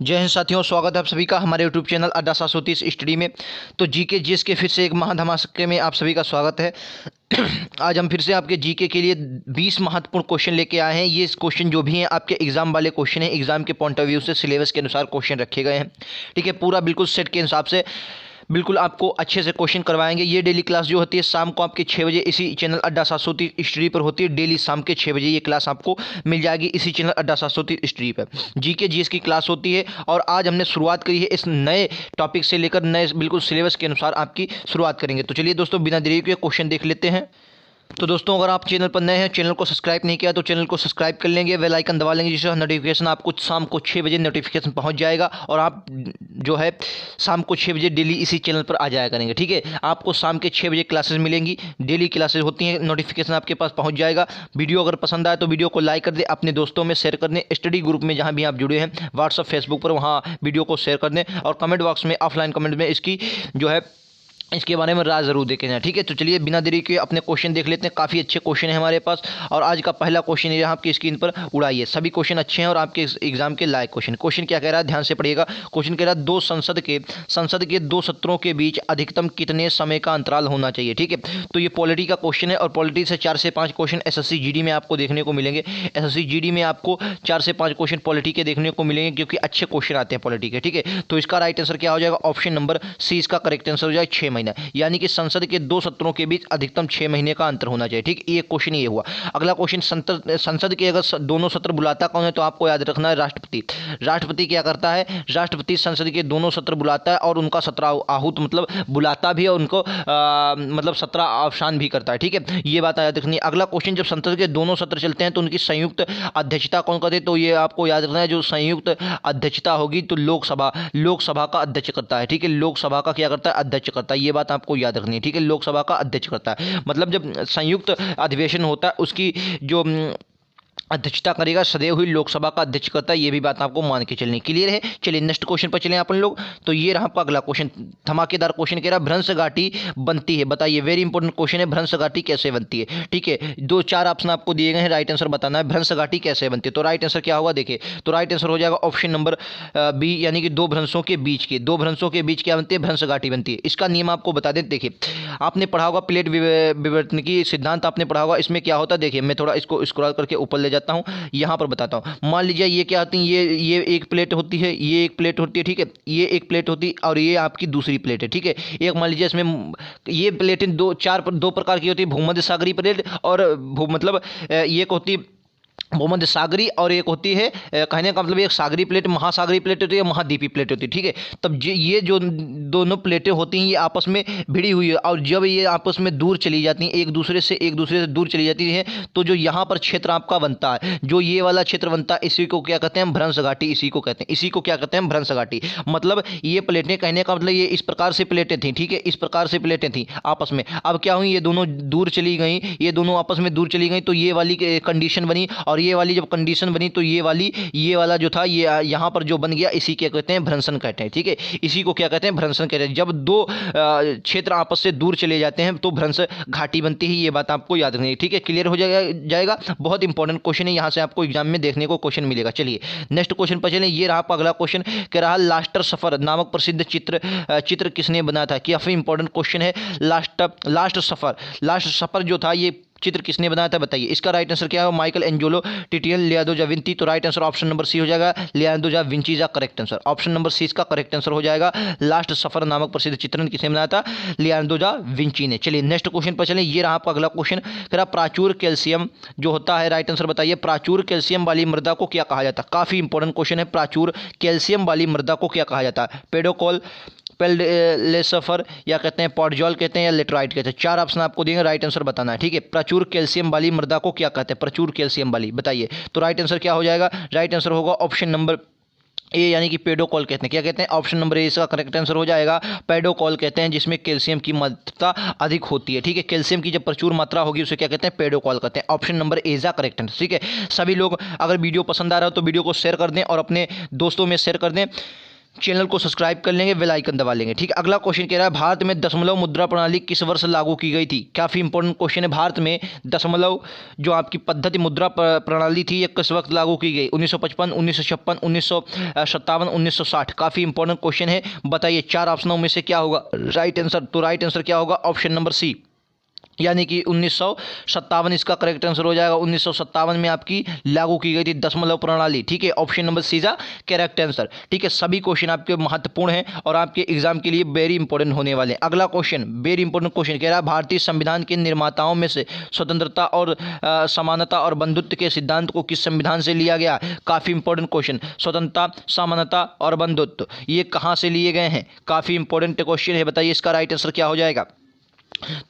जय हिंद साथियों, स्वागत है आप सभी का हमारे यूट्यूब चैनल अड्डा 730 स्टडी में। तो जीके जीएस के फिर से एक महाधमाके में आप सभी का स्वागत है। आज हम फिर से आपके जीके के लिए 20 महत्वपूर्ण क्वेश्चन लेके आए हैं। ये क्वेश्चन जो भी हैं आपके एग्जाम वाले क्वेश्चन हैं, एग्जाम के पॉइंट ऑफ व्यू से सिलेबस के अनुसार क्वेश्चन रखे गए हैं। ठीक है, पूरा बिल्कुल सेट के हिसाब से बिल्कुल आपको अच्छे से क्वेश्चन करवाएंगे। ये डेली क्लास जो होती है शाम को आपके 6 बजे इसी चैनल अड्डा 730 स्टडी पर होती है। डेली शाम के 6 बजे ये क्लास आपको मिल जाएगी इसी चैनल अड्डा 730 स्टडी पर। जीके जीएस की क्लास होती है और आज हमने शुरुआत करी है इस नए टॉपिक से लेकर नए बिल्कुल सिलेबस के अनुसार आपकी शुरुआत करेंगे। तो चलिए दोस्तों, बिना देरी के क्वेश्चन देख लेते हैं। तो दोस्तों, अगर आप चैनल पर नए हैं, चैनल को सब्सक्राइब नहीं किया तो चैनल को सब्सक्राइब कर लेंगे, बेल आइकन दबा लेंगे, जिससे नोटिफिकेशन आपको शाम को 6 बजे नोटिफिकेशन पहुंच जाएगा और आप जो है शाम को 6 बजे डेली इसी चैनल पर आ जाया करेंगे। ठीक है, आपको शाम के 6 बजे क्लासेस मिलेंगी, डेली क्लासेस होती हैं, नोटिफिकेशन आपके पास पहुँच जाएगा। वीडियो अगर पसंद आए तो वीडियो को लाइक कर दें, अपने दोस्तों में शेयर कर दें, स्टडी ग्रुप में जहाँ भी आप जुड़े हैं व्हाट्सअप फेसबुक पर वहाँ वीडियो को शेयर कर दें और कमेंट बॉक्स में ऑफलाइन कमेंट में इसकी जो है इसके बारे में राय ज़रूर देखें। ठीक है, तो चलिए बिना देरी के अपने क्वेश्चन देख लेते हैं। काफ़ी अच्छे क्वेश्चन है हमारे पास और आज का पहला क्वेश्चन ये आपकी स्क्रीन पर उड़ाइए। सभी क्वेश्चन अच्छे हैं और आपके एग्जाम के लायक क्वेश्चन क्या कह रहा है, ध्यान से पढ़िएगा। क्वेश्चन कह रहा है, संसद के दो सत्रों के बीच अधिकतम कितने समय का अंतराल होना चाहिए। ठीक है, तो ये पॉलिटी का क्वेश्चन है और पॉलिटी से 4 से 5 क्वेश्चन एसएससी जीडी में आपको देखने को मिलेंगे। एसएससी जीडी में आपको 4 से 5 क्वेश्चन पॉलिटी के देखने को मिलेंगे क्योंकि अच्छे क्वेश्चन आते हैं पॉलिटी के। ठीक है, तो इसका राइट आंसर क्या हो जाएगा, ऑप्शन नंबर सी इसका करेक्ट आंसर हो जाएगा 6 महीना, यानी कि संसद के 2 सत्रों के बीच अधिकतम 6 महीने का अंतर होना चाहिए। ठीक, ये क्वेश्चन ये हुआ। अगला क्वेश्चन, संसद के अगर दोनों सत्र बुलाता कौन है, तो आपको याद रखना है राष्ट्रपति। राष्ट्रपति क्या करता है, राष्ट्रपति संसद के दोनों सत्र बुलाता है और उनका 17 आहूत मतलब बुलाता भी और उनको मतलब 17 अवसान भी करता है। ठीक है, ये बात याद रखनी है। अगला क्वेश्चन, जब संसद के दोनों सत्र चलते हैं तो उनकी संयुक्त अध्यक्षता कौन करते हैं, तो ये आपको याद रखना है, जो संयुक्त अध्यक्षता होगी तो लोकसभा का अध्यक्ष करता है। ठीक है, लोकसभा का क्या करता है, अध्यक्ष करता है। ये बात आपको याद रखनी है। ठीक है, लोकसभा का अध्यक्ष करता है, मतलब जब संयुक्त अधिवेशन होता है उसकी जो अध्यक्षता करेगा सदैव हुई लोकसभा का अध्यक्ष करता है। ये भी बात आपको मान के चलनी क्लियर है। चलिए नेक्स्ट क्वेश्चन पर चलें अपन लोग। तो ये रहा आपका अगला क्वेश्चन, धमाकेदार क्वेश्चन कह रहा है, भ्रंश घाटी बनती है, बताइए। वेरी इंपॉर्टेंट क्वेश्चन है, भ्रंश घाटी कैसे बनती है। ठीक है, 2-4 ऑप्शन आपको दिए गए हैं, राइट आंसर बताना है भ्रंश घाटी कैसे बनती है। तो राइट आंसर क्या होगा, देखिए, तो राइट आंसर हो जाएगा ऑप्शन नंबर बी, यानी कि दो भ्रंशों के बीच क्या बनती है, भ्रंश घाटी बनती है। इसका नियम आपको बता दें, देखिए आपने पढ़ा होगा प्लेट विवर्तन की सिद्धांत आपने पढ़ा होगा। इसमें क्या होता है, देखिए मैं थोड़ा इसको स्क्रॉल करके ऊपर ले जाता हूँ, यहाँ पर बताता हूँ। मान लीजिए ये क्या होती है, ये एक प्लेट होती है, ये एक प्लेट होती है। ठीक है, ये एक प्लेट होती है और ये आपकी दूसरी प्लेट है। ठीक है, एक मान लीजिए इसमें ये प्लेटें दो प्रकार की होती है, भूमध्य सागरीय प्लेट और मतलब ये एक होती है भूमध्य सागरी और एक होती है कहने का मतलब एक सागरी प्लेट, महासागरी प्लेट होती है, महाद्वीपीय प्लेट होती है। ठीक है, तब ये जो दोनों प्लेटें होती हैं ये आपस में भिड़ी हुई है और जब ये आपस में दूर चली जाती हैं, एक दूसरे से दूर चली जाती हैं, तो जो यहाँ पर क्षेत्र आपका बनता है, जो ये वाला क्षेत्र बनता है, इसी को क्या कहते हैं, भ्रंश घाटी। इसी को क्या कहते हैं, भ्रंश घाटी। मतलब ये प्लेटें, कहने का मतलब ये इस प्रकार से प्लेटें थी। ठीक है, इस प्रकार से प्लेटें थी आपस में। अब क्या हुई, ये दोनों दूर चली गई, ये दोनों आपस में दूर चली गई, तो ये वाली कंडीशन बनी और ये वाली जब कंडीशन बनी तो ये वाला जो था ये यहाँ पर जो बन गया, इसी क्या कहते हैं, भ्रंशन कहते हैं। ठीक है, इसी को क्या कहते हैं, भ्रंशन कहते हैं। जब दो क्षेत्र आपस से दूर चले जाते हैं तो भ्रंश घाटी बनती है। ये बात आपको याद रखनी है। ठीक है, क्लियर हो जाएगा। बहुत इंपॉर्टेंट क्वेश्चन है, यहाँ से आपको एग्जाम में देखने को क्वेश्चन मिलेगा। चलिए नेक्स्ट क्वेश्चन पर चलें। ये रहा आपका अगला क्वेश्चन, कह रहा लास्टर सफर नामक प्रसिद्ध चित्र किसने बनाया था। काफी इंपॉर्टेंट क्वेश्चन है। लास्ट सफर जो था ये चित्र किसने बनाया था, बताइए। इसका राइट आंसर क्या है, Michelangelo Titian Leonardo da Vinci. तो right answer option number C हो जाएगा, लियोनार्दो दा विंची का correct answer. Option number C इसका करेक्ट आंसर हो जाएगा। लास्ट सफर नामक प्रसिद्ध चित्रण किसने बनाया था, लियोनार्दो दा विंची ने। चलिए नेक्स्ट क्वेश्चन पर चलें। ये रहा आपका अगला क्वेश्चन, कह रहा प्राचुर कैल्शियम जो होता है, राइट आंसर बताइए। प्राचुर कैल्शियम वाली मृदा को क्या कहा जाता है। काफी इंपॉर्टेंट क्वेश्चन है, प्राचुर कैल्शियम वाली मृदा को क्या कहा जाता है, पेडोकोल, पेल्डेसफर या कहते हैं पॉडजॉल कहते हैं या लेटराइट कहते हैं। 4 ऑप्शन आपको देंगे, राइट आंसर बताना है। ठीक है, प्रचुर कैल्शियम वाली मृदा को क्या कहते हैं, प्रचुर कैल्शियम वाली, बताइए। तो राइट आंसर क्या हो जाएगा, राइट आंसर होगा ऑप्शन नंबर ए, यानी कि पेडोकॉल कहते हैं। क्या कहते हैं, ऑप्शन नंबर ए इसका करेक्ट आंसर हो जाएगा। पेडोकॉल कहते हैं जिसमें कैल्शियम की मात्रा अधिक होती है। ठीक है, कैल्शियम की जब प्रचुर मात्रा होगी उसे क्या कहते हैं, पेडोकॉल कहते हैं। Option number A is correct answer. ठीक है, सभी लोग अगर वीडियो पसंद आ रहा हो तो वीडियो को शेयर कर दें और अपने दोस्तों में शेयर कर दें। चैनल को सब्सक्राइब कर लेंगे, बेल आइकन दबा लेंगे। ठीक है, अगला क्वेश्चन कह रहा है भारत में दशमलव मुद्रा प्रणाली किस वर्ष लागू की गई थी? काफ़ी इंपॉर्टेंट क्वेश्चन है। भारत में दशमलव जो आपकी पद्धति मुद्रा प्रणाली थी ये किस वक्त लागू की गई? 1955, 1956, 1957, 1960। काफ़ी इंपॉर्टेंट क्वेश्चन है। बताइए 4 ऑप्शनों में से क्या होगा राइट आंसर? तो राइट आंसर क्या होगा? ऑप्शन नंबर सी, यानी कि 1957 इसका करेक्ट आंसर हो जाएगा। 1957 में आपकी लागू की गई थी दशमलव प्रणाली। ठीक है, ऑप्शन नंबर सी का करेक्ट आंसर। ठीक है, सभी क्वेश्चन आपके महत्वपूर्ण हैं और आपके एग्जाम के लिए वेरी इंपॉर्टेंट होने वाले हैं। अगला क्वेश्चन वेरी इंपॉर्टेंट क्वेश्चन कह रहा है भारतीय संविधान के निर्माताओं में से स्वतंत्रता और समानता और बंधुत्व के सिद्धांत को किस संविधान से लिया गया? काफ़ी इंपॉर्टेंट क्वेश्चन। स्वतंत्रता, समानता और बंधुत्व ये कहाँ से लिए गए हैं? काफ़ी इंपॉर्टेंट क्वेश्चन है। बताइए इसका राइट आंसर क्या हो जाएगा?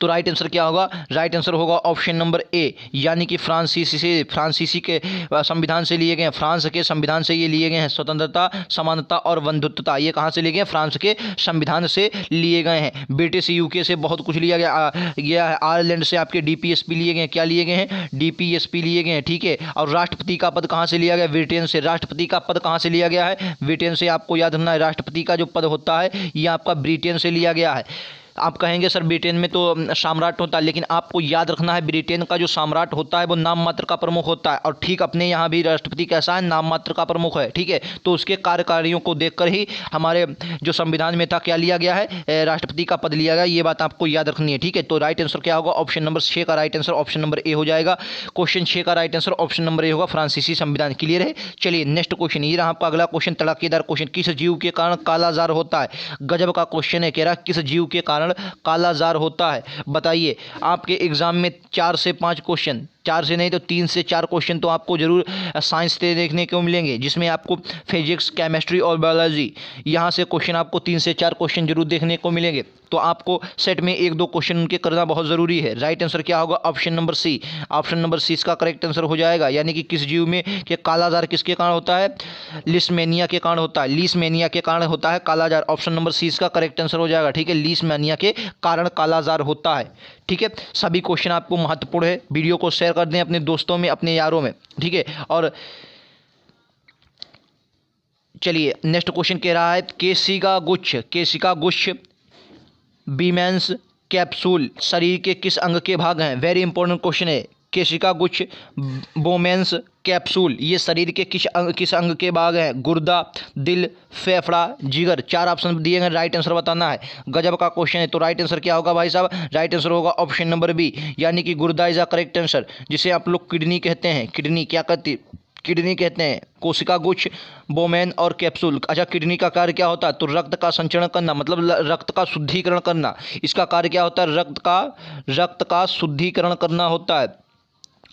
तो राइट आंसर क्या होगा? राइट आंसर होगा ऑप्शन नंबर ए, यानी कि फ्रांसीसी के संविधान से लिए गए हैं। फ्रांस के संविधान से ये लिए गए हैं। स्वतंत्रता, समानता और बंधुत्वता ये कहाँ से लिए गए हैं? फ्रांस के संविधान से लिए गए हैं। ब्रिटिश यूके से बहुत कुछ लिया गया है। आयरलैंड से आपके डीपीएसपी लिए गए हैं। क्या लिए गए हैं? डीपीएसपी लिए गए हैं। ठीक है, और राष्ट्रपति का पद कहाँ से लिया गया? ब्रिटेन से। राष्ट्रपति का पद कहाँ से लिया गया है? ब्रिटेन से। आपको याद रखना है राष्ट्रपति का जो पद होता है ये आपका ब्रिटेन से लिया गया है। आप कहेंगे सर ब्रिटेन में तो सम्राट होता है, लेकिन आपको याद रखना है ब्रिटेन का जो सम्राट होता है वो नाम मात्र का प्रमुख होता है। और ठीक अपने यहाँ भी राष्ट्रपति कैसा है? नाम मात्र का प्रमुख है। ठीक है, तो उसके कार्यकारियों को देखकर ही हमारे जो संविधान में था क्या लिया गया है? राष्ट्रपति का पद लिया गया। ये बात आपको याद रखनी है। ठीक है, तो राइट आंसर क्या होगा? ऑप्शन नंबर 6 का right answer option number A हो जाएगा। क्वेश्चन 6 का right answer option number A होगा, फ्रांसीसी संविधान। क्लियर है? चलिए नेक्स्ट क्वेश्चन, ये रहा आपका अगला क्वेश्चन, तड़ाकेदार क्वेश्चन। किस जीव के कारण कालाजार होता है? गजब का क्वेश्चन है। कह रहा किस जीव के कारण कालाजार होता है? बताइए। आपके एग्जाम में 4 से 5 क्वेश्चन, 4 से नहीं तो 3 से 4 क्वेश्चन तो आपको जरूर साइंस से देखने को मिलेंगे, जिसमें आपको फिजिक्स, केमिस्ट्री और बायोलॉजी यहाँ से क्वेश्चन आपको 3 से 4 क्वेश्चन जरूर देखने को मिलेंगे। तो आपको सेट में 1-2 क्वेश्चन उनके करना बहुत ज़रूरी है। राइट आंसर क्या होगा? Option number C. Option number C इसका करेक्ट आंसर हो जाएगा, यानी कि किस जीव में कि कालाजार किसके कारण होता है? लिस्मेनिया के कारण होता है। लीसमेनिया के कारण होता है कालाजार। ऑप्शन नंबर सी इसका करेक्ट आंसर हो जाएगा। ठीक है, लीसमेनिया के कारण कालाजार होता है। ठीक है, सभी क्वेश्चन आपको महत्वपूर्ण है। वीडियो को शेयर कर दें अपने दोस्तों में, अपने यारों में। ठीक है, और चलिए नेक्स्ट क्वेश्चन कह रहा है केशिका गुच्छ बीमेंस कैप्सूल शरीर के किस अंग के भाग हैं? वेरी इंपॉर्टेंट क्वेश्चन है। केशिका गुच्छ, बोमेंस कैप्सूल ये शरीर के किस अंग के भाग हैं? गुर्दा, दिल, फेफड़ा, जिगर। 4 ऑप्शन दिए गए, राइट आंसर बताना है। गजब का क्वेश्चन है। तो राइट आंसर क्या होगा भाई साहब? राइट आंसर होगा ऑप्शन नंबर बी, यानी कि गुर्दा इज अ करेक्ट आंसर, जिसे आप लोग किडनी कहते हैं। किडनी क्या किडनी कहते हैं। कोशिका गुच्छ, बोमेन और कैप्सूल। अच्छा, किडनी का कार्य क्या होता है? तो रक्त का संचरण करना, मतलब रक्त का शुद्धिकरण करना। इसका कार्य क्या होता है? रक्त का शुद्धिकरण करना होता है।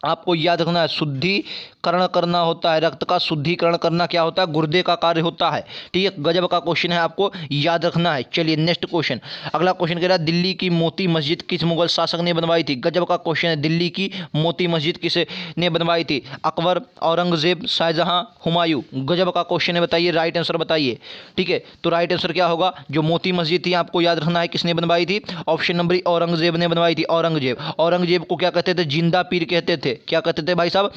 आपको याद रखना है, शुद्धिकरण करना होता है। रक्त का शुद्धिकरण करना क्या होता है? गुर्दे का कार्य होता है। ठीक है, गजब का क्वेश्चन है, आपको याद रखना है। चलिए नेक्स्ट क्वेश्चन, अगला क्वेश्चन कह रहा है दिल्ली की मोती मस्जिद किस मुगल शासक ने बनवाई थी? गजब का क्वेश्चन है। दिल्ली की मोती मस्जिद किसने बनवाई थी? अकबर, औरंगजेब, शाहजहां, हुमायूं। गजब का क्वेश्चन है, बताइए राइट आंसर बताइए। ठीक है, तो राइट आंसर क्या होगा? जो मोती मस्जिद थी आपको याद रखना है किसने बनवाई थी? ऑप्शन नंबर ई, औरंगजेब ने बनवाई थी। औरंगजेब को क्या कहते थे? जिंदा पीर कहते थे। क्या कहते थे भाई साहब?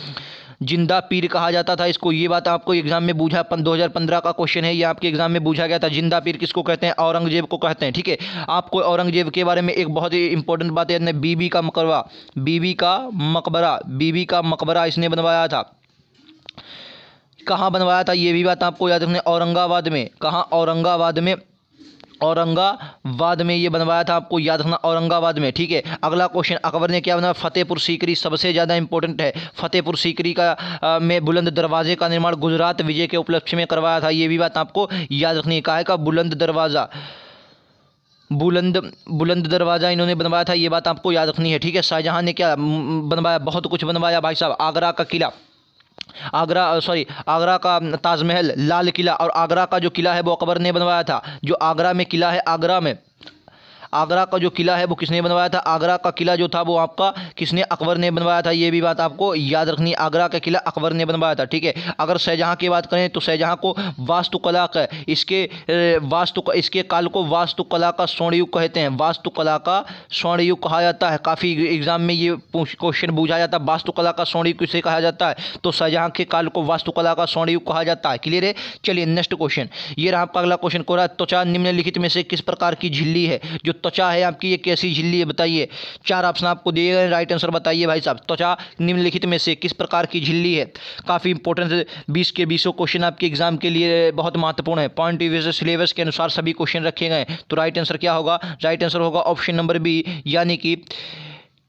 जिंदा पीर कहा जाता था इसको। ये बात आपको एग्जाम में पूछा, 2015 का क्वेश्चन है ये, आपके एग्जाम में पूछा गया था। जिंदा पीर किसको कहते हैं? औरंगजेब को कहते हैं। ठीक है, आपको औरंगजेब के बारे में एक बहुत ही इंपॉर्टेंट बात है, बीबी का मकबरा इसने बनवाया था। कहाँ बनवाया था ये भी बात आपको याद रखना है। औरंगाबाद में। कहाँ? औरंगाबाद में ये बनवाया था, आपको याद रखना, औरंगाबाद में। ठीक है, अगला क्वेश्चन, अकबर ने क्या बनाया? फतेहपुर सीकरी सबसे ज़्यादा इंपॉर्टेंट है। फतेहपुर सीकरी का में बुलंद दरवाजे का निर्माण गुजरात विजय के उपलक्ष्य में करवाया था। ये भी बात आपको याद रखनी है। काहे का? बुलंद दरवाज़ा इन्होंने बनवाया था, ये बात आपको याद रखनी है। ठीक है, शाहजहां ने क्या बनवाया? बहुत कुछ बनवाया भाई साहब। आगरा का ताजमहल, लाल किला, और आगरा का जो किला है वो अकबर ने बनवाया था। जो आगरा में किला है, आगरा का जो किला है वो किसने बनवाया था? आगरा का किला जो था वो आपका किसने? अकबर ने बनवाया था। ये भी बात आपको याद रखनी है, आगरा का किला अकबर ने बनवाया था। ठीक है। अगर शाहजहां की बात करें तो शाहजहां को वास्तुकला का इसके काल को वास्तुकला का स्वर्ण युग कहते हैं। वास्तुकला का स्वर्ण युग कहा जाता है। काफ़ी एग्जाम में ये क्वेश्चन पूछा जाता है, वास्तुकला का स्वर्ण युग किसे कहा जाता है? तो शाहजहां के काल को वास्तुकला का स्वर्ण युग कहा जाता है। क्लियर है? चलिए नेक्स्ट क्वेश्चन, ये रहा आपका अगला क्वेश्चन। को रहा त्वचा निम्नलिखित में से किस प्रकार की झिल्ली है? जो त्वचा है आपकी ये कैसी झिल्ली है बताइए। 4 ऑप्शन आपको दिए गए, राइट आंसर बताइए भाई साहब। त्वचा निम्नलिखित में से किस प्रकार की झिल्ली है? काफ़ी इंपॉर्टेंट 20 के 20 क्वेश्चन आपके एग्जाम के लिए बहुत महत्वपूर्ण है। पॉइंट ऑफ सिलेबस के अनुसार सभी क्वेश्चन रखे गए। तो राइट आंसर क्या होगा? राइट आंसर होगा ऑप्शन नंबर बी, यानी कि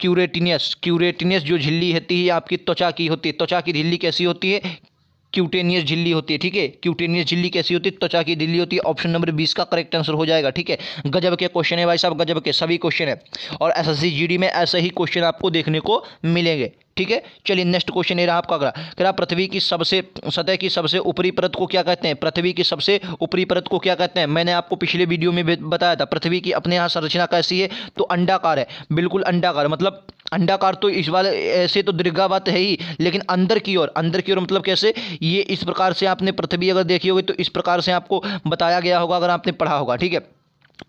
क्यूरेटिनियस जो झिल्ली होती है आपकी त्वचा की होती है। त्वचा की झिल्ली कैसी होती है? क्यूटेनियस झिल्ली होती है। ठीक है, क्यूटेनियस झिल्ली कैसी होती है? त्वचा की झिल्ली होती है। ऑप्शन नंबर 20 का करेक्ट आंसर हो जाएगा। ठीक है, गजब के क्वेश्चन है भाई साहब, गजब के सभी क्वेश्चन है, और एसएससी जीडी में ऐसे ही क्वेश्चन आपको देखने को मिलेंगे। ठीक है, चलिए नेक्स्ट क्वेश्चन ये रहा आपका अगला। कह रहा पृथ्वी की सबसे सतह की सबसे ऊपरी परत को क्या कहते हैं? पृथ्वी की सबसे ऊपरी परत को क्या कहते हैं? मैंने आपको पिछले वीडियो में बताया था पृथ्वी की अपने यहाँ संरचना कैसी है, तो अंडाकार है, बिल्कुल अंडाकार। मतलब अंडाकार तो इस वाले ऐसे तो दीर्घावत है ही, लेकिन अंदर की ओर मतलब कैसे? ये इस प्रकार से आपने पृथ्वी अगर देखी होगी तो इस प्रकार से आपको बताया गया होगा अगर आपने पढ़ा होगा। ठीक है,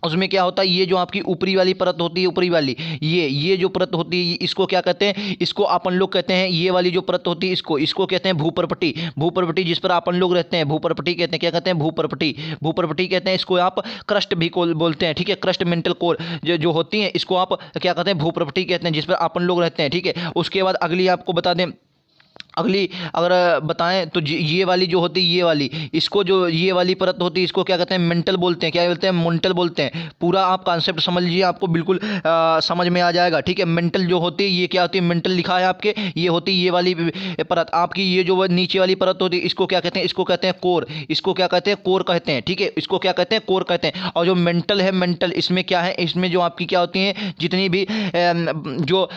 उसमें क्या होता है, ये जो आपकी ऊपरी वाली परत होती है, ऊपरी वाली ये जो परत होती है इसको क्या कहते हैं? इसको अपन लोग कहते हैं, ये वाली जो परत होती है इसको कहते हैं भूपर्पटी। भूपर्पटी जिस पर अपन लोग रहते हैं भूपर्पटी कहते हैं। क्या कहते हैं? भूपर्पटी कहते हैं। इसको आप क्रस्ट भी बोलते हैं। ठीक है, क्रस्ट मेंटल कोर जो होती है इसको आप क्या कहते हैं? भूपर्पटी कहते हैं, जिस पर अपन लोग रहते हैं। ठीक है, उसके बाद अगली आपको बता दें, अगली अगर बताएं तो ये वाली जो होती है, ये वाली, इसको जो ये वाली परत होती है इसको क्या कहते हैं? मेंटल बोलते हैं। क्या बोलते हैं? मेंटल बोलते हैं। पूरा आप कॉन्सेप्ट समझ लीजिए, आपको बिल्कुल समझ में आ जाएगा। ठीक है, मेंटल जो होती है ये क्या होती है? मेंटल लिखा है आपके, ये होती है ये वाली परत आपकी। ये जो नीचे वाली परत होती है इसको क्या कहते हैं? इसको कहते हैं कोर। इसको क्या कहते हैं? कोर कहते हैं। ठीक है, इसको क्या कहते हैं? कोर कहते हैं। और जो मेंटल है, मेंटल इसमें क्या है? इसमें जो आपकी क्या होती हैं, जितनी भी जो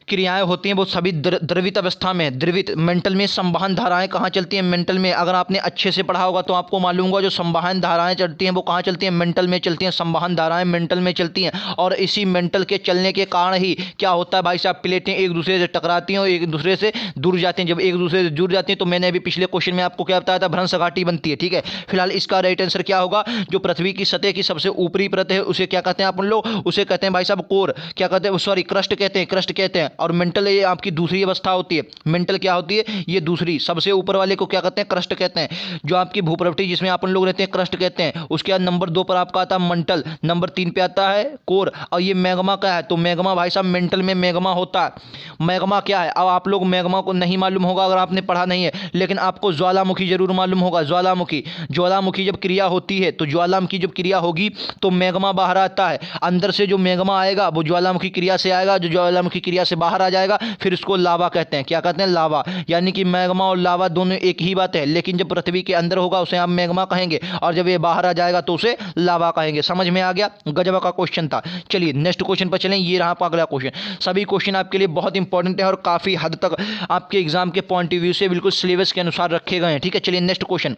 क्रियाएं होती हैं वो सभी द्रवित अवस्था में, द्रवित। मेंटल में संवहन धाराएं कहाँ चलती हैं? मेंटल में अगर आपने अच्छे से पढ़ा होगा तो आपको मालूम होगा जो संवहन धाराएं चलती हैं वो कहाँ चलती हैं? मेंटल में चलती हैं। संवहन धाराएं मेंटल में चलती हैं, और इसी मेंटल के चलने के कारण ही क्या होता है भाई साहब? प्लेटें एक दूसरे से टकराती हैं और एक दूसरे से दूर जाती हैं। जब एक दूसरे से जुड़ जाती हैं तो मैंने अभी पिछले क्वेश्चन में आपको क्या बताया था? भ्रंश घाटी बनती है। ठीक है, फिलहाल इसका राइट आंसर क्या होगा? जो पृथ्वी की सतह की सबसे ऊपरी परत है उसे क्या कहते हैं अपन लोग? उसे कहते हैं भाई साहब कोर। क्या कहते हैं? सॉरी, क्रस्ट कहते हैं, क्रस्ट कहते हैं। और मेंटल आपकी दूसरी अवस्था होती है। मेंटल क्या होती है? ये दूसरी, सबसे ऊपर वाले को क्या कहते हैं? क्रस्ट कहते हैं। जो आपकी भूपर्पटी जिसमें अपन लोग रहते हैं क्रस्ट कहते हैं। उसके बाद नंबर 2 पर आपका आता है मंटल, नंबर 3 पे आता है कोर, और ये मैग्मा का है। तो मैग्मा भाई साहब मेंटल में मैग्मा होता है। मैग्मा क्या है? अब आप लोग मैग्मा को नहीं मालूम होगा अगर आपने पढ़ा नहीं है, लेकिन आपको ज्वालामुखी जरूर मालूम होगा। ज्वालामुखी जब क्रिया होती है तो ज्वालामुखी जब क्रिया होगी तो मैग्मा बाहर आता है। अंदर से जो मैग्मा आएगा वो ज्वालामुखी क्रिया से आएगा, जो ज्वालामुखी क्रिया से बाहर आ जाएगा फिर उसको लावा कहते हैं। क्या कहते हैं? लावा। यानी कि मैग्मा और लावा दोनों एक ही बात है, लेकिन जब पृथ्वी के अंदर होगा उसे आप मैग्मा कहेंगे, और जब ये बाहर आ जाएगा तो उसे लावा कहेंगे। समझ में आ गया? गजब का क्वेश्चन था। चलिए नेक्स्ट क्वेश्चन पर चलें। ये रहा आपका अगला क्वेश्चन। सभी क्वेश्चन आपके लिए बहुत इंपॉर्टेंट है और काफी हद तक आपके एग्जाम के पॉइंट ऑफ व्यू से बिल्कुल सिलेबस के अनुसार रखे गए हैं। ठीक है, चलिए नेक्स्ट क्वेश्चन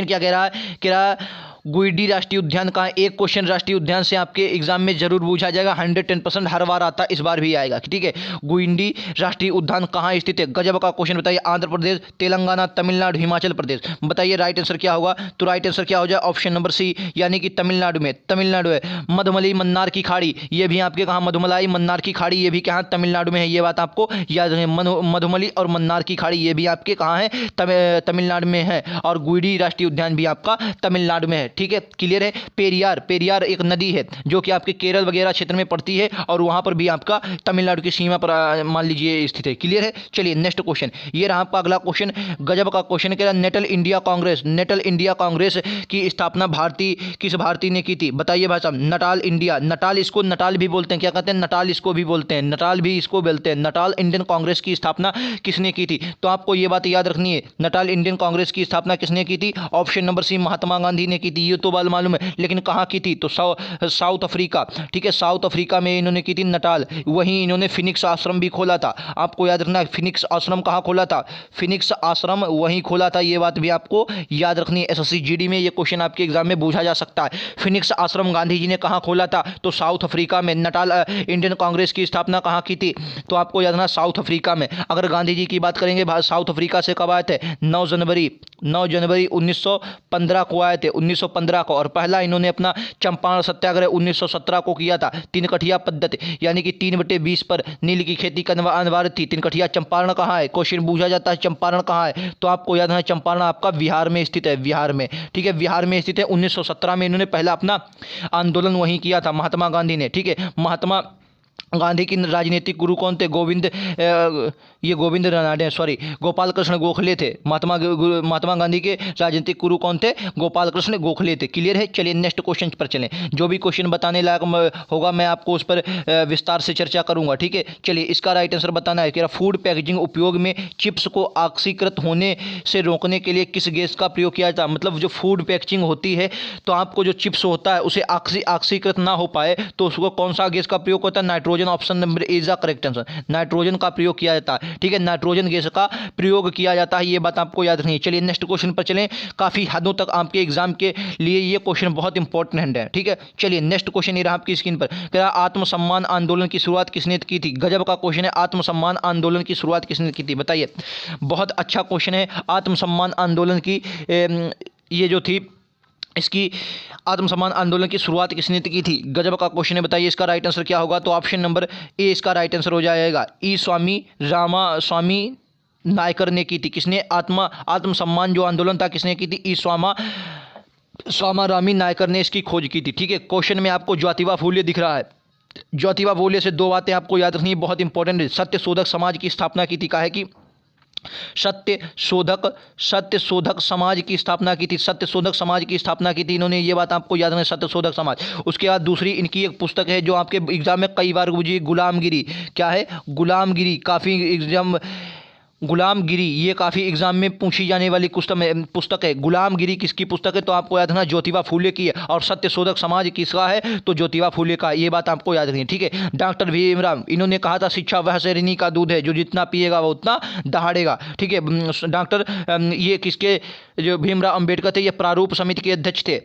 क्या कह रहा है? कह रहा है गुइडी राष्ट्रीय उद्यान कहाँ है? एक क्वेश्चन राष्ट्रीय उद्यान से आपके एग्जाम में जरूर पूछा जाएगा, 110% हर बार आता है, इस बार भी आएगा। ठीक है, गुइडी राष्ट्रीय उद्यान कहाँ स्थित है? गजब का क्वेश्चन बताइए। आंध्र प्रदेश, तेलंगाना, तमिलनाडु, हिमाचल प्रदेश, बताइए राइट आंसर क्या होगा? तो राइट आंसर क्या हो जाए? ऑप्शन नंबर सी, यानी कि तमिलनाडु में। तमिलनाडु है। मधुमली मन्नार की खाड़ी, ये भी आपके कहाँ? मधुमलाई मन्नार की खाड़ी ये भी कहाँ? तमिलनाडु में है। ये बात आपको याद रहे, मधुमली और मन्नार की खाड़ी ये भी आपके कहाँ है? तमिलनाडु में है। और गुइडी राष्ट्रीय उद्यान भी आपका तमिलनाडु में है। ठीक है, क्लियर है? पेरियार एक नदी है जो कि आपके केरल वगैरह क्षेत्र में पड़ती है, और वहां पर भी आपका तमिलनाडु की सीमा पर मान लीजिए स्थित है। क्लियर है? चलिए नेक्स्ट क्वेश्चन, ये रहा आपका अगला क्वेश्चन। गजब का क्वेश्चन कह रहा नेटल इंडिया कांग्रेस की स्थापना किस भारतीय ने की थी? बताइए भाई साहब। नटाल इंडिया, नटाल, इसको नटाल भी बोलते हैं। क्या कहते हैं? नटाल इसको भी बोलते हैं, नटाल भी इसको बोलते हैं। नटाल इंडियन कांग्रेस की स्थापना किसने की थी? तो आपको ये बात याद रखनी है, नटाल इंडियन कांग्रेस की स्थापना किसने की थी? ऑप्शन नंबर सी, महात्मा गांधी ने की थी। थी ये तो बात मालूम है, लेकिन कहाँ की थी? तो साउथ अफ्रीका, ठीक है, साउथ अफ्रीका में इन्होंने की थी नटाल। वहीं इन्होंने फिनिक्स आश्रम भी खोला था। आपको याद रखना फिनिक्स आश्रम कहाँ खोला था? फिनिक्स आश्रम वहीं खोला था, ये बात भी आपको याद रखनी है। एसएससी जीडी में ये क्वेश्चन आपके एग्जाम में पूछा जा सकता है। फिनिक्स आश्रम गांधी जी ने कहाँ खोला था? तो साउथ अफ्रीका में। नटाल इंडियन कांग्रेस की स्थापना कहाँ की थी? तो आपको याद रखना साउथ अफ्रीका में। अगर गांधी जी की बात करेंगे साउथ अफ्रीका से कब आए थे? 9 जनवरी 1915 को आए थे, 1915 को। और पहला इन्होंने अपना चंपारण सत्याग्रह 1917 को किया था। 3 कठिया पद्धति यानी कि 3/20 पर नील की खेती करना अनिवार्य थी। 3 कठिया चंपारण कहाँ है? क्वेश्चन पूछा जाता है चंपारण कहाँ है? तो आपको याद है चंपारण आपका बिहार में स्थित है, बिहार में, ठीक है, बिहार में स्थित है। 1917 में इन्होंने पहला अपना आंदोलन वहीं किया था महात्मा गांधी ने, ठीक है। महात्मा गांधी की राजनीतिक गुरु कौन थे? गोविंद रानडे, सॉरी, गोपाल कृष्ण गोखले थे। महात्मा गांधी के राजनीतिक गुरु कौन थे? गोपाल कृष्ण गोखले थे। क्लियर है? चलिए नेक्स्ट क्वेश्चन पर चलें। जो भी क्वेश्चन बताने लायक होगा मैं आपको उस पर विस्तार से चर्चा करूंगा, ठीक है। चलिए इसका राइट आंसर बताना है कि फूड पैकेजिंग उपयोग में चिप्स को ऑक्सीकृत होने से रोकने के लिए किस गैस का प्रयोग किया जाता है? मतलब जो फूड पैकेजिंग होती है तो आपको जो चिप्स होता है उसे ऑक्सीकृत ना हो पाए तो उसको कौन सा गैस का प्रयोग होता है? Nitrogen. Option number A is the correct answer. Nitrogen का प्रयोग किया जाता है, ठीक है, नाइट्रोजन गैस का प्रयोग किया जाता है, ये बात आपको याद रखनी है। चलिए नेक्स्ट क्वेश्चन पर चलें। काफी हदों तक आपके एग्जाम के लिए ये क्वेश्चन बहुत इंपॉर्टेंट है, ठीक है। चलिए नेक्स्ट क्वेश्चन ये रहा आपकी स्क्रीन पर। क्या आत्मसम्मान आंदोलन की शुरुआत किसने की थी? गजब का क्वेश्चन है। आत्मसम्मान आंदोलन की शुरुआत किसने की थी बताइए? बहुत अच्छा क्वेश्चन है। आत्मसम्मान आंदोलन की ये जो थी इसकी आत्मसम्मान आंदोलन की शुरुआत किसने की थी? गजब का क्वेश्चन है, बताइए इसका राइट आंसर क्या होगा? तो ऑप्शन नंबर ए इसका राइट आंसर हो जाएगा। ई स्वामी रामास्वामी नायकर ने की थी। किसने आत्मसम्मान जो आंदोलन था किसने की थी? ई स्वामारामी नायकर ने इसकी खोज की थी, ठीक है। क्वेश्चन में आपको ज्योतिबा फूले दिख रहा है। ज्योतिबा फूले से दो बातें आपको याद रखनी है, बहुत इंपॉर्टेंट है। सत्य शोधक समाज की स्थापना की थी, काहे की? सत्य शोधक समाज की स्थापना की थी। सत्य शोधक समाज की स्थापना की थी इन्होंने, ये बात आपको याद रखना, सत्य शोधक समाज। उसके बाद दूसरी इनकी एक पुस्तक है जो आपके एग्जाम में कई बार गुजरी, गुलामगिरी। क्या है? गुलामगिरी। काफ़ी एग्जाम गुलामगिरी ये काफ़ी एग्जाम में पूछी जाने वाली पुस्तक है। गुलामगिरी किसकी पुस्तक है? तो आपको याद रखना ज्योतिबा फूले की है। और सत्य शोधक समाज किसका है? तो ज्योतिबा फूले का। ये बात आपको याद रखनी है, ठीक है। डॉक्टर भीमराव इन्होंने कहा था शिक्षा वह शरीनी का दूध है जो जितना पिएगा वो उतना दहाड़ेगा, ठीक है। डॉक्टर ये किसके, जो भीमराव अम्बेडकर थे, ये प्रारूप समिति के अध्यक्ष थे।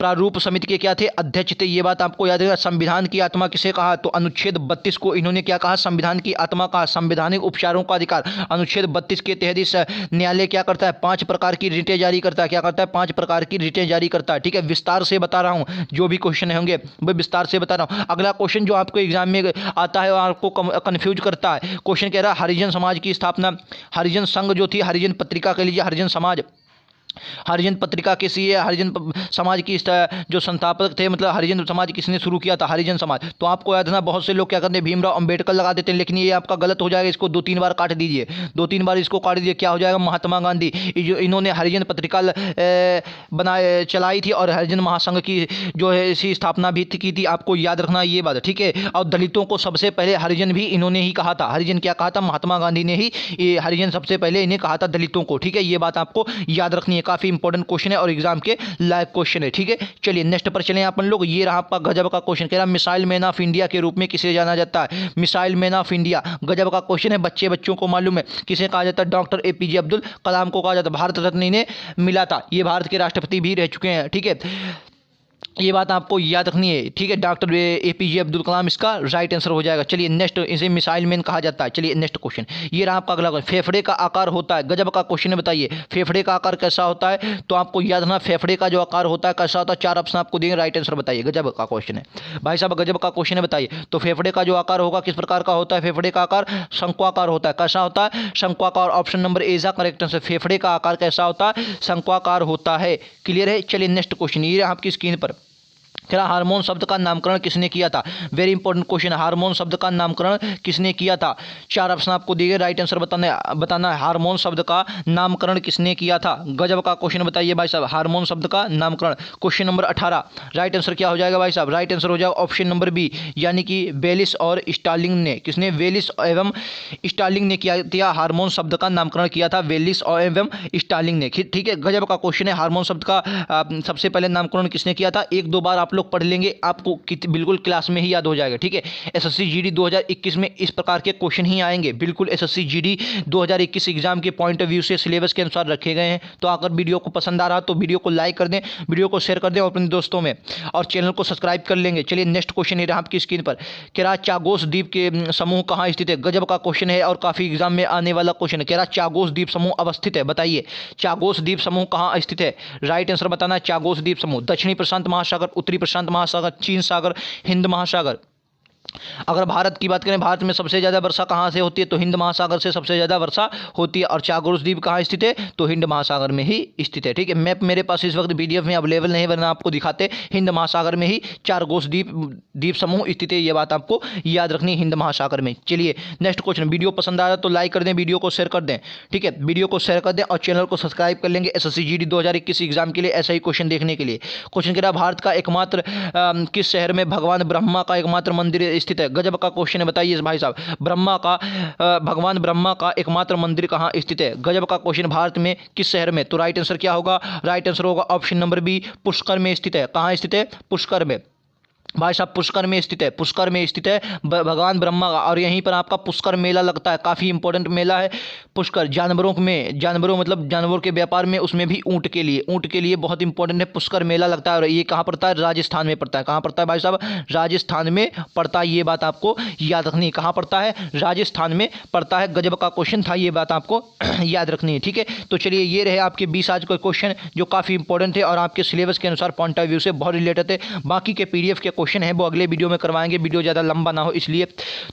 प्रारूप समिति के क्या थे? अध्यक्ष थे। ये बात आपको याद रखना। संविधान की आत्मा किसे कहा? तो अनुच्छेद 32 को इन्होंने क्या कहा? संविधान की आत्मा कहा। संवैधानिक उपचारों का अधिकार, अनुच्छेद 32 के तहत इस न्यायालय क्या करता है? 5 प्रकार की रिटें जारी करता है। क्या करता है? 5 प्रकार की रिटें जारी करता है, ठीक है। विस्तार से बता रहा हूँ, जो भी क्वेश्चन होंगे वो विस्तार से बता रहा हूँ। अगला क्वेश्चन जो आपको एग्जाम में आता है और आपको कन्फ्यूज करता है, क्वेश्चन कह रहा है हरिजन समाज की स्थापना, हरिजन संघ जो थी, हरिजन पत्रिका के लिए हरिजन समाज, हरिजन पत्रिका किसी है, हरिजन समाज की जो संस्थापक थे, मतलब हरिजन समाज किसने शुरू किया था? हरिजन समाज। तो आपको याद रखना, बहुत से लोग क्या करते हैं, भीमराव अंबेडकर लगा देते हैं, लेकिन ये आपका गलत हो जाएगा। इसको 2-3 बार काट दीजिए, 2-3 बार इसको काट दीजिए, क्या हो जाएगा? महात्मा गांधी। जो इन्होंने हरिजन पत्रिका चलाई थी और हरिजन महासंघ की जो है इसी स्थापना भी की थी। आपको याद रखना ये बात, ठीक है। और दलितों को सबसे पहले हरिजन भी इन्होंने ही कहा था। हरिजन क्या कहा था? महात्मा गांधी ने ही ये हरिजन सबसे पहले इन्हें कहा था, दलितों को, ठीक है। ये बात आपको याद रखनी है, काफी इंपॉर्टेंट क्वेश्चन है और एग्जाम के लायक क्वेश्चन है, ठीक है। चलिए नेक्स्ट पर चलें अपन लोग। ये रहा आपका गजब का क्वेश्चन, कह रहा मिसाइल मैन ऑफ इंडिया के रूप में किसे जाना जाता है? मिसाइल मैन ऑफ इंडिया, गजब का क्वेश्चन है, बच्चों को मालूम है किसे कहा जाता है? डॉक्टर APJ अब्दुल कलाम को कहा जाता है। भारत रत्न इन्हें मिला था, ये भारत के राष्ट्रपति भी रह चुके हैं, ठीक है। ये बात आपको याद रखनी है, ठीक है। डॉक्टर APJ अब्दुल कलाम इसका राइट आंसर हो जाएगा। चलिए नेक्स्ट, इसे मिसाइल मैन कहा जाता है। चलिए नेक्स्ट क्वेश्चन, ये रहा आपका अगला क्वेश्चन। फेफड़े का आकार होता है, गजब का क्वेश्चन है, बताइए फेफड़े का आकार कैसा होता है? तो आपको याद रखना, फेफड़े का जो आकार होता है कैसा होता है? 4 ऑप्शन आपको देंगे, राइट आंसर बताइए। गजब का क्वेश्चन है भाई साहब, गजब का क्वेश्चन है, बताइए। तो फेफड़े का जो आकार होगा किस प्रकार का होता है? फेफड़े का आकार शंक्वाकार होता है। कैसा होता है? शंक्वाकार। Option number A is correct answer. फेफड़े का आकार कैसा होता है? शंक्वाकार होता है। क्लियर है? चलिए नेक्स्ट क्वेश्चन, ये आपकी स्क्रीन पर कह रहा हार्मोन शब्द का नामकरण किसने किया था। वेरी इंपॉर्टेंट क्वेश्चन है, हार्मोन शब्द का नामकरण किसने किया था। 4 ऑप्शन आपको दिए गए, राइट आंसर बताना है हार्मोन शब्द का नामकरण किसने किया था। गजब का क्वेश्चन बताइए भाई साहब, हार्मोन शब्द का नामकरण। क्वेश्चन नंबर 18, राइट आंसर क्या हो जाएगा भाई साहब, राइट आंसर हो जाएगा ऑप्शन नंबर बी, यानी कि वेलिस और स्टार्लिंग ने। किसने, वेलिस एवं स्टार्लिंग ने किया हार्मोन शब्द का नामकरण किया था, वेलिस और एवं स्टार्लिंग ने। ठीक है, गजब का क्वेश्चन है, हार्मोन शब्द का सबसे पहले नामकरण किसने किया था। एक दो बार आप लोग पढ़ लेंगे, आपको बिल्कुल क्लास में ही याद हो जाएगा। ठीक है, एसएससी जीडी 2021 में इस प्रकार के क्वेश्चन ही आएंगे, बिल्कुल एसएससी जीडी 2021 एग्जाम के पॉइंट ऑफ व्यू से सिलेबस के अनुसार रखे गए हैं। तो अगर वीडियो को पसंद आ रहा तो वीडियो को लाइक कर दें, वीडियो को शेयर कर दें अपने दोस्तों में, और चैनल को सब्सक्राइब कर लेंगे। चलिए नेक्स्ट क्वेश्चन है आपकी स्क्रीन पर, कह रहा चागोस द्वीप के समूह कहाँ स्थित है। गजब का क्वेश्चन है और काफी एग्जाम में आने वाला क्वेश्चन है। कह रहा चागोस द्वीप समूह अवस्थित है, बताइए चागोस द्वीप समूह कहाँ स्थित है। राइट आंसर बताना है चागोस द्वीप समूह दक्षिणी प्रशांत महासागर, उत्तरी प्रशांत महासागर, चीन सागर, हिंद महासागर। अगर भारत की बात करें, भारत में सबसे ज़्यादा वर्षा कहाँ से होती है, तो हिंद महासागर से सबसे ज़्यादा वर्षा होती है। और चागोस द्वीप कहाँ स्थित है, तो हिंद महासागर में ही स्थित है। ठीक है, मैप मेरे पास इस वक्त पीडीएफ में अवेलेबल नहीं, वरना आपको दिखाते। हिंद महासागर में ही चागोस द्वीप समूह स्थित है, ये बात आपको याद रखनी है, हिंद महासागर में। चलिए नेक्स्ट क्वेश्चन, वीडियो पसंद आ रहा तो लाइक कर दें, वीडियो को शेयर कर दें। ठीक है, वीडियो को शेयर कर दें और चैनल को सब्सक्राइब कर लेंगे एसएससी जीडी 2021 एग्जाम के लिए ऐसा ही क्वेश्चन देखने के लिए। क्वेश्चन कह रहा भारत का एकमात्र किस शहर में भगवान ब्रह्मा का एकमात्र मंदिर स्थित है। गजब का क्वेश्चन है, बताइए भाई साहब, भगवान ब्रह्मा का एकमात्र मंदिर कहाँ स्थित है। गजब का क्वेश्चन, भारत में किस शहर में। तो राइट आंसर क्या होगा, राइट आंसर होगा ऑप्शन नंबर बी, पुष्कर में स्थित है। कहाँ स्थित है, पुष्कर में भाई साहब, पुष्कर में स्थित है, पुष्कर में स्थित है भगवान ब्रह्मा का। और यहीं पर आपका पुष्कर मेला लगता है, काफ़ी इंपॉर्टेंट मेला है पुष्कर। जानवरों मतलब जानवर के व्यापार में, उसमें भी ऊँट के लिए बहुत इंपॉर्टेंट है, पुष्कर मेला लगता है। और ये कहाँ पड़ता है, राजस्थान में पड़ता है। कहाँ पड़ता है भाई साहब, राजस्थान में पड़ता है, ये बात आपको याद रखनी है। कहाँ पड़ता है, राजस्थान में पड़ता है। गजब का क्वेश्चन था, ये बात आपको याद रखनी है। ठीक है, तो चलिए ये रहे आपके 20 आज के क्वेश्चन, जो काफ़ी इंपॉर्टेंट है और आपके सिलेबस के अनुसार पॉइंट ऑफ व्यू से बहुत रिलेटेड है। बाकी के पीडीएफ के क्वेश्चन है वो अगले वीडियो में करवाएंगे, वीडियो ज़्यादा लंबा ना हो इसलिए।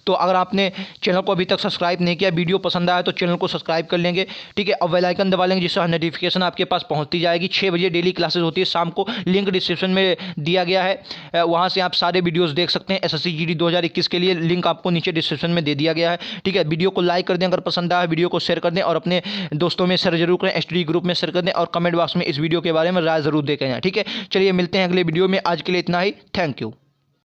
तो अगर आपने चैनल को अभी तक सब्सक्राइब नहीं किया, वीडियो पसंद आया तो चैनल को सब्सक्राइब कर लेंगे। ठीक है, और बेल आइकन दबा लेंगे, जिससे नोटिफिकेशन आपके पास पहुंचती जाएगी। 6 बजे डेली क्लासेस होती है शाम को, लिंक डिस्क्रिप्शन में दिया गया है, वहां से आप सारे वीडियोस देख सकते हैं। एसएससी जीडी 2021 के लिए लिंक आपको नीचे डिस्क्रिप्शन में दे दिया गया है। ठीक है, वीडियो को लाइक कर दें अगर पसंद आया, वीडियो को शेयर कर दें और अपने दोस्तों में शेयर जरूर करें, एसटीडी ग्रुप में शेयर कर दें और कमेंट बॉक्स में इस वीडियो के बारे में राय जरूर दें। ठीक है, चलिए मिलते हैं अगले वीडियो में, आज के लिए इतना ही, थैंक यू।